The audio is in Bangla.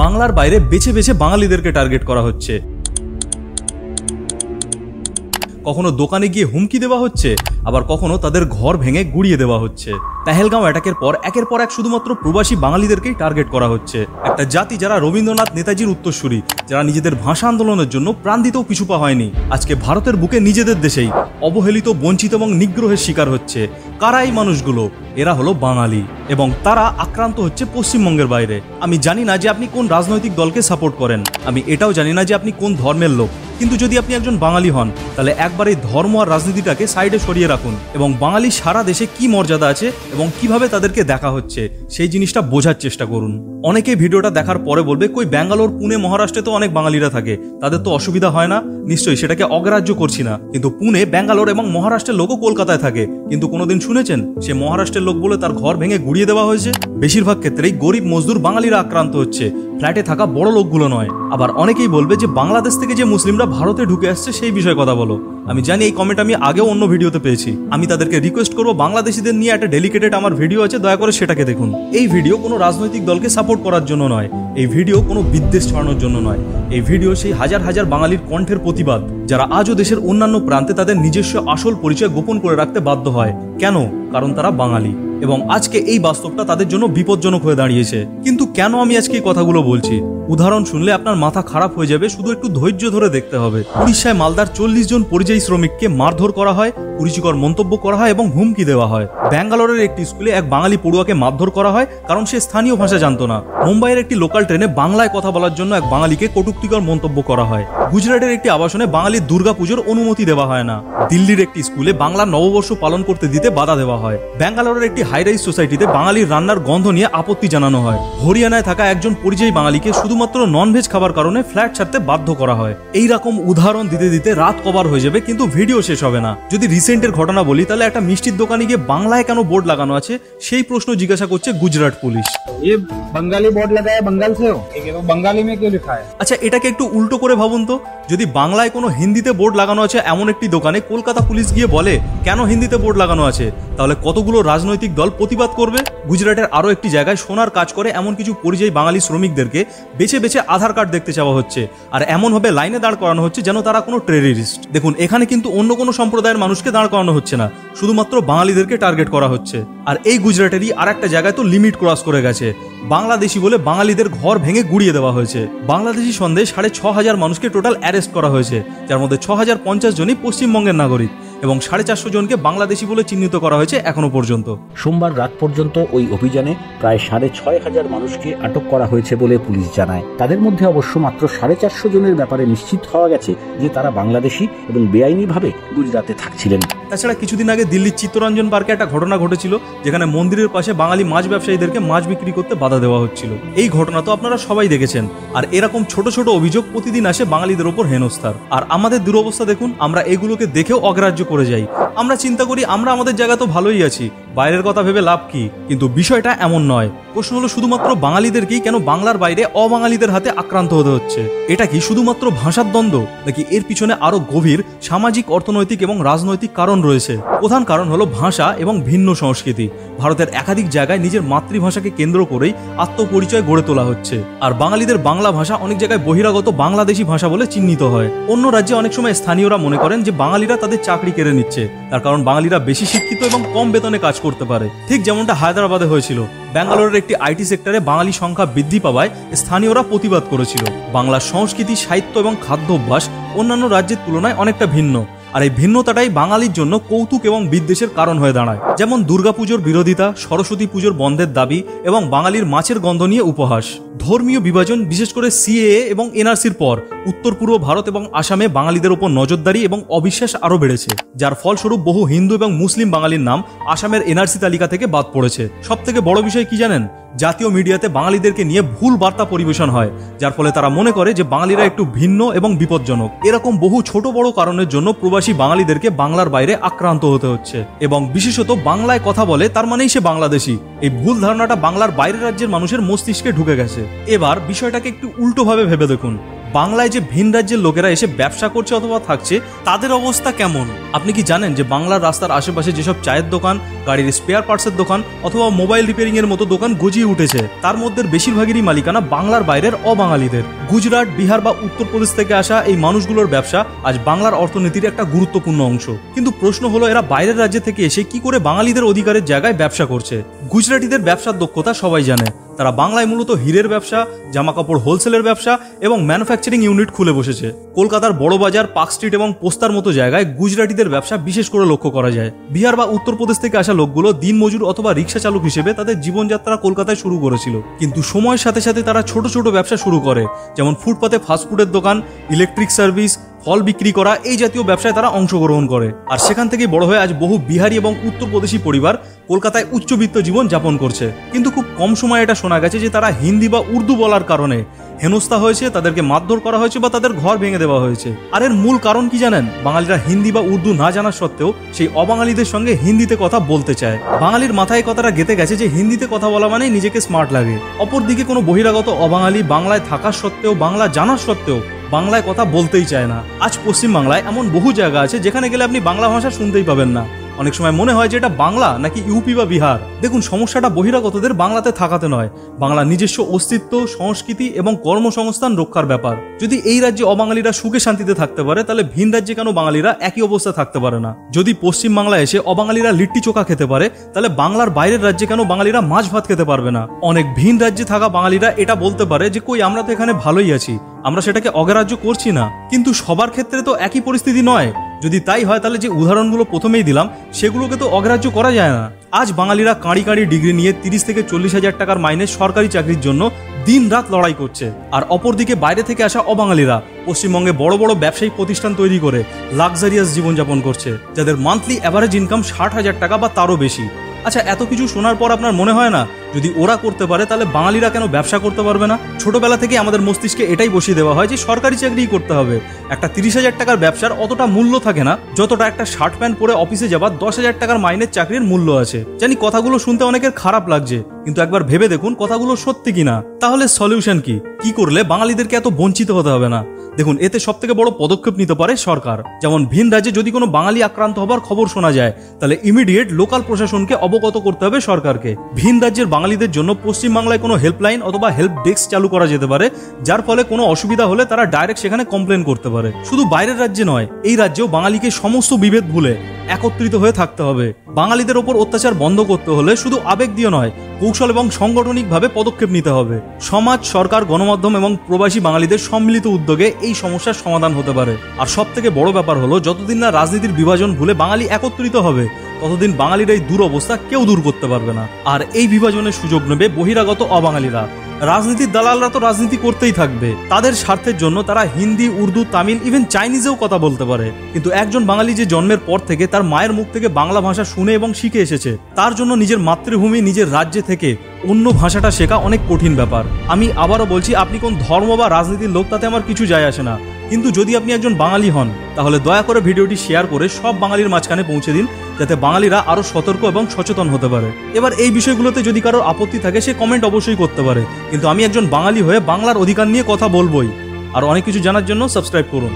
বাংলার বাইরে বেছে বেছে বাঙালিদেরকে টার্গেট করা হচ্ছে। কখনো দোকানে গিয়ে হুমকি দেওয়া হচ্ছে, আবার কখনো তাদের ঘর ভেঙে গুড়িয়ে দেওয়া হচ্ছে। পেহেলগাঁও অ্যাটাকের পর একের পর এক শুধুমাত্র প্রবাসী বাঙালিদেরকেই টার্গেট করা হচ্ছে। একটা জাতি যারা রবীন্দ্রনাথ নেতাজির উত্তরসূরি, যারা নিজেদের ভাষা আন্দোলনের জন্য প্রাণ দিতেও পিছুপা হয়নি, আজকে ভারতের বুকে নিজেদের দেশেই অবহেলিত, বঞ্চিত এবং নিগ্রহের শিকার হচ্ছে। কারা এই মানুষগুলো? এরা হলো বাঙালি, এবং তারা আক্রান্ত হচ্ছে পশ্চিমবঙ্গের বাইরে। আমি জানি না যে আপনি কোন রাজনৈতিক দলকে সাপোর্ট করেন, আমি এটাও জানি না যে আপনি কোন ধর্মের লোক, কিন্তু যদি আপনি একজন বাঙালি হন তাহলে একবার এই ধর্ম আর রাজনীতিটাকে সাইডে সরিয়ে রাখুন এবং বাঙালি সারা দেশে কি মর্যাদা আছে এবং কিভাবে তাদেরকে দেখা হচ্ছে সেই জিনিসটা বোঝার চেষ্টা করুন। অনেকে ভিডিওটা দেখার পরে বলবে, কই ব্যাঙ্গালোর, পুনে, মহারাষ্ট্রে তো অনেক বাঙালিরা থাকে, তাদের তো অসুবিধা হয় না। নিশ্চয়ই, সেটাকে অগ্রাহ্য করছি না, কিন্তু পুনে, ব্যাঙ্গালোর এবং মহারাষ্ট্রের লোকও কলকাতায় থাকে, কিন্তু কোনোদিন শুনেছেন সে মহারাষ্ট্রের লোক বলে তার ঘর ভেঙে গুড়িয়ে দেওয়া হয়েছে? বেশিরভাগ ক্ষেত্রেই গরিব মজদুর বাঙালিরা আক্রান্ত হচ্ছে, ফ্ল্যাটে থাকা বড় লোকগুলো নয়। আবার অনেকেই বলবে যে বাংলাদেশ থেকে যে মুসলিমরা ভারতে ঢুকে আসছে সেই বিষয়ে কথা বলো। আমি জানি এই কমেন্ট আমি আগেও অন্য ভিডিওতে পেয়েছি। আমি তাদেরকে রিকোয়েস্ট করবো, বাংলাদেশিদের নিয়ে একটা ডেলিকেটেড আমার ভিডিও আছে, দয়া করে সেটাকে দেখুন। এই ভিডিও কোনো রাজনৈতিক দলকে সাপোর্ট করার জন্য নয়, এই ভিডিও কোনো বিদ্বেষ ছড়ানোর জন্য নয়, এই ভিডিও সেই হাজার হাজার বাঙালির কণ্ঠের প্রতিবাদ যারা আজও দেশের অন্যান্য প্রান্তে তাদের নিজস্ব আসল পরিচয় গোপন করে রাখতে বাধ্য হয়। কেন? কারণ তারা বাঙালি, এবং আজকে এই বাস্তবটা তাদের জন্য বিপজ্জনক হয়ে দাঁড়িয়েছে। কিন্তু কেন আমি আজকে এই কথাগুলো বলছি? উদাহরণ শুনলে আপনার মাথা খারাপ হয়ে যাবে, শুধু একটু ধৈর্য ধরে দেখতে হবে। উড়িষ্যায় মালদার 40 জন পরিযায়ী শ্রমিককে মারধর করা হয়, কুরুচিকর মন্তব্য করা হয় এবং হুমকি দেওয়া হয়। ব্যাঙ্গালোরের একটি স্কুলে এক বাঙালি পড়ুয়াকে মারধর করা হয় কারণ সে স্থানীয় ভাষা জানতো না। মুম্বাইয়ের একটি লোকাল ট্রেনে বাংলায় কথা বলার জন্য এক বাঙালিকে কটূক্তিকর মন্তব্য করা হয়। গুজরাটের একটি আবাসনে বাঙালির দুর্গাপুজোর অনুমতি দেওয়া হয় না। দিল্লির একটি স্কুলে বাংলা নববর্ষ পালন করতে দিতে বাধা দেওয়া হয়। ব্যাঙ্গালোরের একটি হাইরাইজ সোসাইটিতে বাঙালির রান্নার গন্ধ নিয়ে আপত্তি জানানো হয়। হরিয়ানায় থাকা একজন পরিযায়ী বাঙালিকে শুধুমাত্র ননভেজ খাবার কারণে ফ্ল্যাট ছাড়তে বাধ্য করা হয়। এই রকম উদাহরণ দিতে দিতে রাত কভার হয়ে যাবে, কিন্তু ভিডিও শেষ হবে না। যদি রিসেন্টের ঘটনা বলি, তাহলে একটা মিষ্টির দোকানে গিয়ে বাংলায় কেন বোর্ড লাগানো আছে সেই প্রশ্ন জিজ্ঞাসা করছে গুজরাট পুলিশ। ये बंगाली बोर्ड लगाया, बंगाल से हो, तो बंगाली में क्यों लिखा है? আচ্ছা, এটাকে একটু উল্টো করে ভাবুন তো, যদি বাংলায় কোনো হিন্দিতে বোর্ড লাগানো আছে এমন একটি দোকানে কলকাতা পুলিশ গিয়ে বলে কেন হিন্দিতে বোর্ড লাগানো আছে, তাহলে কতগুলো রাজনৈতিক দল প্রতিবাদ করবে? গুজরাটের আরো একটি জায়গায় সোনার কাজ করে এমন কিছু পরিযায়ী বাঙালি শ্রমিকদেরকে বেছে বেছে আধার কার্ড দেখতে চাওয়া হচ্ছে, আর এমনভাবে লাইনে দাঁড় করানো হচ্ছে যেন তারা কোনো টেররিস্ট। দেখুন, এখানে কিন্তু অন্য কোনো সম্প্রদায়ের মানুষকে দাঁড় করানো হচ্ছে না, শুধুমাত্র বাঙালিদেরকে টার্গেট করা হচ্ছে। আর এই গুজরাটেরই আর একটা জায়গায় তো লিমিট ক্রস করে গেছে। বাংলাদেশি বলে বাঙালিদের ঘর ভেঙে গুড়িয়ে দেওয়া হয়েছে। বাংলাদেশি সন্দেহে 6,500 মানুষকে টোটাল অ্যারেস্ট করা হয়েছে, যার মধ্যে 6,050 জনই পশ্চিমবঙ্গের নাগরিক এবং 450 জনকে বাংলাদেশি বলে চিহ্নিত করা হয়েছে এখনো পর্যন্ত। সোমবার রাত পর্যন্ত ওই অভিযানে প্রায় 6,500 মানুষকে আটক করা হয়েছে বলে পুলিশ জানায়। তাদের মধ্যে অবশ্য মাত্র 450 জনের ব্যাপারে নিশ্চিত হওয়া গেছে যে তারা বাংলাদেশি এবং বেআইনিভাবে গুজরাতে থাকছিলেন। তাছাড়া কিছুদিন আগে দিল্লির চিত্তরঞ্জন পার্কে একটা ঘটনা ঘটেছিল, যেখানে মন্দিরের পাশে বাঙালি মাছ ব্যবসায়ীদেরকে মাছ বিক্রি করতে বাধা দেওয়া হচ্ছিল। এই ঘটনা তো আপনারা সবাই দেখেছেন। আর এরকম ছোট ছোট অভিযোগ প্রতিদিন আসে বাঙালিদের ওপর হেনস্থার। আর আমাদের দুরবস্থা দেখুন, আমরা এগুলোকে দেখেও অগ্রাহ্য করে যাই। আমরা চিন্তা করি আমরা আমাদের জায়গা তো ভালোই আছি, বাইরের কথা ভেবে লাভ কি? কিন্তু বিষয়টা এমন নয়। প্রশ্ন হলো, শুধুমাত্র বাঙালিদেরকেই কেন বাংলার বাইরে অবাঙালিদের হাতে আক্রান্ত হতে হচ্ছে? এটা কি শুধুমাত্র ভাষার দ্বন্দ্ব, নাকি এর পিছনে আরো গভীর সামাজিক, অর্থনৈতিক এবং রাজনৈতিক কারণ রয়েছে? প্রধান কারণ হলো ভাষা এবং ভিন্ন সংস্কৃতি। ভারতের একাধিক জায়গায় নিজের মাতৃভাষাকে কেন্দ্র করেই আত্মপরিচয় গড়ে তোলা হচ্ছে, আর বাঙালিদের বাংলা ভাষা অনেক জায়গায় বহিরাগত বাংলাদেশি ভাষা বলে চিহ্নিত হয়। অন্য রাজ্যে অনেক সময় স্থানীয়রা মনে করেন যে বাঙালিরা তাদের চাকরি কেড়ে নিচ্ছে, তার কারণ বাঙালিরা বেশি শিক্ষিত এবং কম বেতনে কাজ করতে পারে। ঠিক যেমনটা হায়দ্রাবাদে হয়েছিল। ব্যাঙ্গালোরের একটি আইটি সেক্টরে বাঙালি সংখ্যা বৃদ্ধি পাওয়ায় স্থানীয়রা প্রতিবাদ করেছিল। বাংলার সংস্কৃতি, সাহিত্য এবং খাদ্য অভ্যাস অন্যান্য রাজ্যের তুলনায় অনেকটা ভিন্ন, আর এই ভিন্নতাটাই বাঙালির জন্য কৌতুক এবং বিদ্বেষের কারণ হয়ে দাঁড়ায়। যেমন দুর্গাপুজোর বিরোধিতা, সরস্বতী পুজোর বন্ধের দাবি এবং বাঙালির মাছের গন্ধ নিয়ে উপহাস। ধর্মীয় বিভাজন, বিশেষ করে সিএএ এবং এনআরসির পর উত্তর পূর্ব ভারত এবং আসামে বাঙালিদের উপর নজরদারি এবং অবিশ্বাস আরও বেড়েছে, যার ফলস্বরূপ বহু হিন্দু এবং মুসলিম বাঙালির নাম আসামের এনআরসি তালিকা থেকে বাদ পড়েছে। সব থেকে বড় বিষয় কি জানেন? জাতীয় মিডিয়াতে বাঙালিদেরকে নিয়ে ভুল বার্তা পরিবেশন হয়, যার ফলে তারা মনে করে যে বাঙালিরা একটু ভিন্ন এবং বিপজ্জনক। এরকম বহু ছোট বড় কারণের জন্য প্রবাসী বাঙালিদেরকে বাংলার বাইরে আক্রান্ত হতে হচ্ছে, এবং বিশেষত বাংলায় কথা বলে তার মানেই সে বাংলাদেশি। এই ভুল ধারণাটা বাংলার বাইরের রাজ্যের মানুষের মস্তিষ্কে ঢুকে গেছে। এবার বিষয়টাকে একটু উল্টোভাবে ভেবে দেখুন। বাংলায় যে ভিন রাজ্যের লোকেরা এসে ব্যবসা করছে অথবা থাকছে তাদের অবস্থা কেমন? আপনি কি জানেন যে বাংলার রাস্তার আশেপাশে যেসব চায়ের দোকান, গাড়ির স্পেয়ার পার্টসের দোকান অথবা মোবাইল রিপেয়ারিং এর মতো দোকান গজিয়ে উঠেছে, তার মধ্যে বেশিরভাগেরই মালিকানা বাংলার বাইরের অবাঙালিদের। গুজরাট, বিহার বা উত্তরপ্রদেশ থেকে আসা এই মানুষগুলোর ব্যবসা আজ বাংলার অর্থনীতির একটা গুরুত্বপূর্ণ অংশ। কিন্তু প্রশ্ন হলো, এরা বাইরের রাজ্য থেকে এসে কি করে বাঙালিদের অধিকারের জায়গায় ব্যবসা করছে? গুজরাটিদের ব্যবসার দক্ষতা সবাই জানে। তারা বাংলায় মূলত হীরের ব্যবসা, জামাকাপড় হোলসেলের ব্যবসা এবং ম্যানুফ্যাকচারিং ইউনিট খুলে বসেছে। কলকাতার বড় বাজার, পার্ক স্ট্রিট এবং পোস্তার মতো জায়গায় গুজরাটিদের ব্যবসা বিশেষ করে লক্ষ্য করা যায়। বিহার বা উত্তরপ্রদেশ থেকে আসা লোকগুলো দিনমজুর অথবা রিক্সা চালক হিসেবে তাদের জীবনযাত্রা কলকাতায় শুরু করেছিল, কিন্তু সময়ের সাথে সাথে তারা ছোট ছোট ব্যবসা শুরু করে, যেমন ফুটপাতে ফাস্টফুডের দোকান, ইলেকট্রিক সার্ভিস, ফল বিক্রি করা, এই জাতীয় ব্যবসায় তারা অংশগ্রহণ করে। আর সেখান থেকে বড় হয়ে আজ বহু বিহারি এবং উত্তরপ্রদেশী পরিবার কলকাতায় উচ্চবিত্ত জীবন যাপন করছে। কিন্তু খুব কম সময়ে এটা শোনা গেছে যে তারা হিন্দি বা উর্দু বলার কারণে হেনস্থা হয়েছে, তাদেরকে মারধর করা হয়েছে বা তাদের ঘর ভেঙে দেওয়া হয়েছে। আর এর মূল কারণ কি জানেন? বাঙালিরা হিন্দি বা উর্দু না জানা সত্ত্বেও সেই অবাঙালিদের সঙ্গে হিন্দিতে কথা বলতে চায়। বাঙালির মাথায় কথাটা গেঁথে গেছে যে হিন্দিতে কথা বলা মানেই নিজেকে স্মার্ট লাগে। অপরদিকে কোনো বহিরাগত অবাঙালি বাংলায় থাকা সত্ত্বেও, বাংলা জানার সত্ত্বেও বাংলায় কথা বলতেই চায় না। আজ পশ্চিমবাংলায় এমন বহু জায়গা আছে যেখানে গেলে আপনি বাংলা ভাষা শুনতেই পাবেন না। অনেক সময় মনে হয় যে এটা বাংলা নাকি ইউপি বা বিহার। দেখুন, সমস্যাটা বহিরাগতদের বাংলাতে থাকাতে নয়, বাংলা নিজস্ব অস্তিত্ব, সংস্কৃতি এবং কর্মসংস্থান রক্ষার ব্যাপার। যদি এই রাজ্যে অবাঙালিরা সুখে শান্তিতে থাকতে পারে, তাহলে ভিন রাজ্যে কেন বাঙালিরা একই অবস্থায় থাকতে পারে না? যদি পশ্চিম বাংলায় এসে অবাঙালিরা লিট্টি চোখা খেতে পারে, তাহলে বাংলার বাইরের রাজ্যে কেন বাঙালিরা মাছ ভাত খেতে পারবে না? অনেক ভিন রাজ্যে থাকা বাঙালিরা এটা বলতে পারে যে কই, আমরা তো এখানে ভালোই আছি, আমরা সেটাকে অগ্রাহ্য করছি না। কিন্তু সবার ক্ষেত্রে তো একই পরিস্থিতি নয়। যদি তাই হয়, তাহলে যে উদাহরণগুলো প্রথমেই দিলাম সেগুলোকে তো অগ্রাহ্য করা যায় না। আজ বাঙালিরা কাঁড়ি কাঁড়ি ডিগ্রি নিয়ে 30 থেকে 40 হাজার টাকার মাইনে সরকারি চাকরির জন্য দিন রাত লড়াই করছে। আর অপরদিকে বাইরে থেকে আসা অবাঙালিরা পশ্চিমবঙ্গে বড় বড় ব্যবসায়িক প্রতিষ্ঠান তৈরি করে লাক্সারিয়াস জীবনযাপন করছে, যাদের মান্থলি অ্যাভারেজ ইনকাম 60,000 টাকা বা তারও বেশি। আচ্ছা, এত কিছু শোনার পর আপনার মনে হয় না যদি ওরা করতে পারে তাহলে বাঙালিরা কেন ব্যবসা করতে পারবে না? ছোটবেলা থেকে আমাদের মস্তিষ্কে এটাই বসিয়ে দেওয়া হয় যে সরকারি চাকরিই করতে হবে। একটা 30,000 টাকার ব্যবসার অতটা মূল্য থাকে না যতটা একটা শার্ট প্যান্ট পরে অফিসে যাবার 10,000 টাকার মাইনের চাকরির মূল্য আছে। জানি কথাগুলো শুনতে অনেকের খারাপ লাগছে, কিন্তু একবার ভেবে দেখুন কথাগুলো সত্যি কিনা। তাহলে সলিউশন কি করলে বাঙালিদেরকে এত বঞ্চিত হতে হবে না? দেখুন, এতে সব থেকে বড় পদক্ষেপ নিতে পারে সরকার। যেমন ভিন রাজ্যে যদি কোনো বাঙালি আক্রান্ত হবার খবর শোনা যায়, তাহলে ইমিডিয়েট লোকাল প্রশাসনকে অবগত করতে হবে সরকারকে। ভিন রাজ্যের বাঙালিদের জন্য পশ্চিমবাংলায় কোনো হেল্পলাইন অথবা হেল্প ডেস্ক চালু করা যেতে পারে, যার ফলে কোনো অসুবিধা হলে তারা ডাইরেক্ট সেখানে কমপ্লেন করতে পারে। শুধু বাইরের রাজ্যে নয়, এই রাজ্যেও বাঙালিকে সমস্ত বিভেদ ভুলে একত্রিত হয়ে থাকতে হবে। বাঙালিদের ওপর অত্যাচার বন্ধ করতে হলে শুধু আবেগ দিয়ে নয়, কৌশল এবং সাংগঠনিকভাবে পদক্ষেপ নিতে হবে। সমাজ, সরকার, গণমাধ্যম এবং প্রবাসী বাঙালিদের সম্মিলিত উদ্যোগে এই সমস্যার সমাধান হতে পারে। আর সব থেকে বড় ব্যাপার হলো, যতদিন না রাজনীতির বিভাজন ভুলে বাঙালি একত্রিত হবে, ততদিন বাঙালির এই দুরবস্থা কেউ দূর করতে পারবে না। আর এই বিভাজনের সুযোগ নেবে বহিরাগত অবাঙালিরা। রাজনীতির দালালরা তো রাজনীতি করতেই থাকবে। তাদের স্বার্থের জন্য তারা হিন্দি, উর্দু, তামিল, ইভেন চাইনিজেও কথা বলতে পারে। কিন্তু একজন বাঙালি যে জন্মের পর থেকে তার মায়ের মুখ থেকে বাংলা ভাষা শুনে এবং শিখে এসেছে, তার জন্য নিজের মাতৃভূমি, নিজের রাজ্যে থেকে অন্য ভাষাটা শেখা অনেক কঠিন ব্যাপার। আমি আবারও বলছি, আপনি কোন ধর্ম বা রাজনীতির লোক তাতে আমার কিছু যায় আসে না, কিন্তু যদি আপনি একজন বাঙালি হন, তাহলে দয়া করে ভিডিওটি শেয়ার করে সব বাঙালির মাঝখানে পৌঁছে দিন, যাতে বাঙালিরা আরো সতর্ক এবং সচেতন হতে পারে। এবার এই বিষয়গুলোতে যদি কারোর আপত্তি থাকে, সে কমেন্ট অবশ্যই করতে পারে, কিন্তু আমি একজন বাঙালি হয়ে বাংলার অধিকার নিয়ে কথা বলবোই। আর অনেক কিছু জানার জন্য সাবস্ক্রাইব করুন।